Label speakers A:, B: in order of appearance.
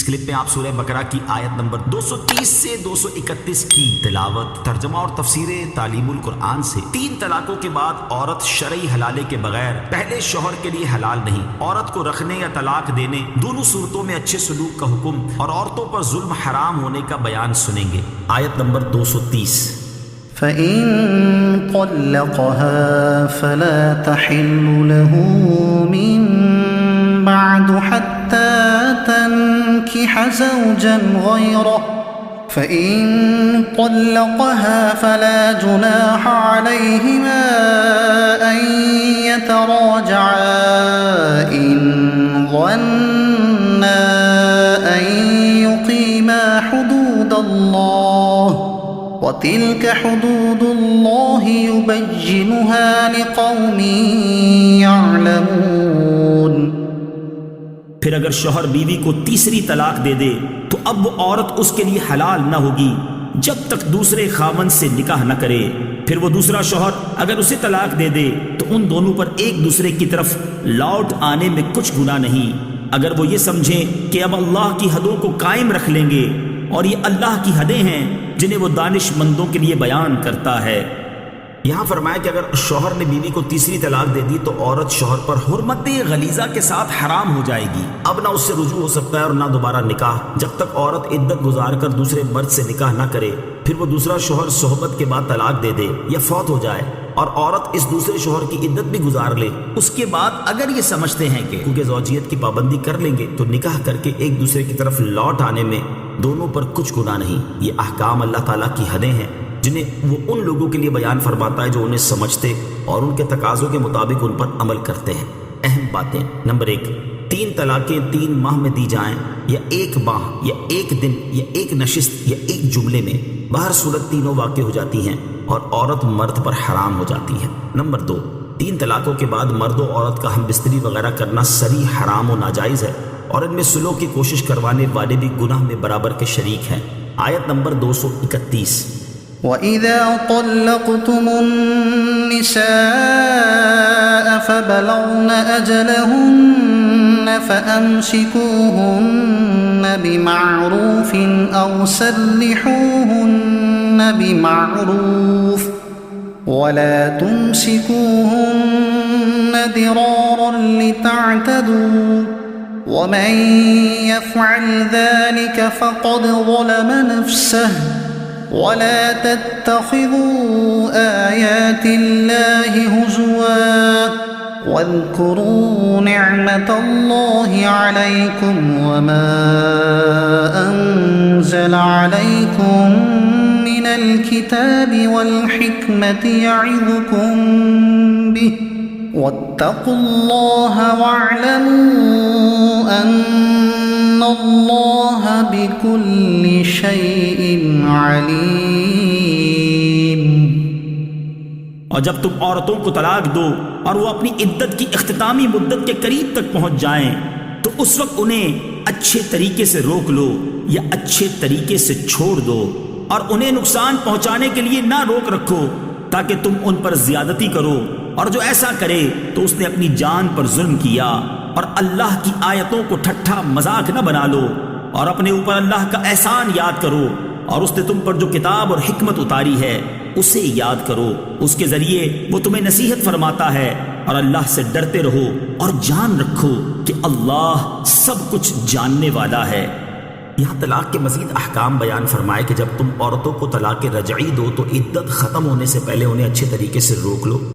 A: اس clip میں آپ سورہ بقرہ کی آیت نمبر 230 سے 231 کی تلاوت، ترجمہ اور تفسیر تعلیم القرآن سے۔ 3 طلاقوں کے بعد عورت شرعی حلالے کے بغیر پہلے شوہر کے لیے حلال نہیں۔ عورت کو رکھنے یا طلاق دینے دونوں صورتوں میں اچھے سلوک کا حکم اور عورتوں پر ظلم حرام ہونے کا بیان سنیں گے۔ آیت نمبر 230۔
B: فَإِن طَلَّقَهَا فَلَا تَحِلُّ لَهُ مِن بَعْدُ حَتَّى تَنكِحَ زَوْجًا غَيْرَهُ فَإِن طَلَّقَهَا فَلَا جُنَاحَ عَلَيْهِمَا أَن يَتَرَاجَعَا إِن ظَنَّا أَن يُقِيمَا حُدُودَ اللَّهِ وَتِلْكَ حُدُودُ اللَّهِ يُبَيِّنُهَا لِقَوْمٍ يَعْلَمُونَ۔
A: پھر اگر شوہر بیوی کو تیسری طلاق دے دے تو اب وہ عورت اس کے لیے حلال نہ ہوگی جب تک دوسرے خاوند سے نکاح نہ کرے۔ پھر وہ دوسرا شوہر اگر اسے طلاق دے دے تو ان دونوں پر ایک دوسرے کی طرف لوٹ آنے میں کچھ گناہ نہیں، اگر وہ یہ سمجھیں کہ اب اللہ کی حدوں کو قائم رکھ لیں گے، اور یہ اللہ کی حدیں ہیں جنہیں وہ دانش مندوں کے لیے بیان کرتا ہے۔ یہاں فرمایا کہ اگر شوہر نے بیوی کو تیسری طلاق دے دی تو عورت شوہر پر حرمت غلیظہ کے ساتھ حرام ہو جائے گی، اب نہ اس سے رجوع ہو سکتا ہے اور نہ دوبارہ نکاح، جب تک عورت عدت گزار کر دوسرے مرد سے نکاح نہ کرے۔ پھر وہ دوسرا شوہر صحبت کے بعد طلاق دے دے یا فوت ہو جائے اور عورت اس دوسرے شوہر کی عدت بھی گزار لے، اس کے بعد اگر یہ سمجھتے ہیں کہ کیونکہ زوجیت کی پابندی کر لیں گے تو نکاح کر کے ایک دوسرے کی طرف لوٹ آنے میں دونوں پر کچھ گناہ نہیں۔ یہ احکام اللہ تعالیٰ کی حدیں ہیں جنہیں وہ ان لوگوں کے لیے بیان فرماتا ہے جو انہیں سمجھتے اور ان کے تقاضوں کے مطابق ان پر عمل کرتے ہیں۔ اہم باتیں: نمبر 1، 3 طلاقیں 3 ماہ میں دی جائیں یا 1 ماہ یا 1 دن یا 1 نشست یا 1 جملے میں، بہر صورت تینوں واقع ہو جاتی ہیں اور عورت مرد پر حرام ہو جاتی ہے۔ نمبر 2، 3 طلاقوں کے بعد مرد و عورت کا ہم بستری وغیرہ کرنا صریح حرام و ناجائز ہے، اور ان میں صلح کی کوشش کروانے والے بھی گناہ میں برابر کے شریک ہیں۔ آیت نمبر 231۔
B: وَإِذَا طَلَّقْتُمُ النِّسَاءَ فَبَلَغْنَ أَجَلَهُنَّ فَأَمْسِكُوهُنَّ بِمَعْرُوفٍ أَوْ سَرِّحُوهُنَّ بِمَعْرُوفٍ وَلَا تُمْسِكُوهُنَّ ضِرَارًا لِتَعْتَدُوا وَمَن يَفْعَلْ ذَلِكَ فَقَدْ ظَلَمَ نَفْسَهُ وَلَا تَتَّخِذُوا آيَاتِ اللَّهِ هُزُوًا وَاذْكُرُوا نِعْمَةَ اللَّهِ عَلَيْكُمْ وَمَا أَنزَلَ عَلَيْكُمْ مِنَ الْكِتَابِ وَالْحِكْمَةِ يَعِظُكُمْ بِهِ وَاتَّقُوا اللَّهَ وَاعْلَمُوا أَنَّ اللَّهَ بِكُلِّ شَيْءٍ عَلِيمٌ۔
A: اور جب تم عورتوں کو طلاق دو اور وہ اپنی عدت کی اختتامی مدت کے قریب تک پہنچ جائیں تو اس وقت انہیں اچھے طریقے سے روک لو یا اچھے طریقے سے چھوڑ دو، اور انہیں نقصان پہنچانے کے لیے نہ روک رکھو تاکہ تم ان پر زیادتی کرو، اور جو ایسا کرے تو اس نے اپنی جان پر ظلم کیا۔ اور اللہ کی آیتوں کو ٹھٹھا مذاق نہ بنا لو، اور اپنے اوپر اللہ کا احسان یاد کرو، اور اس نے تم پر جو کتاب اور حکمت اتاری ہے اسے یاد کرو، اس کے ذریعے وہ تمہیں نصیحت فرماتا ہے، اور اللہ سے ڈرتے رہو اور جان رکھو کہ اللہ سب کچھ جاننے والا ہے۔ یہاں طلاق کے مزید احکام بیان فرمائے کہ جب تم عورتوں کو طلاق رجعی دو تو عدت ختم ہونے سے پہلے انہیں اچھے طریقے سے روک لو۔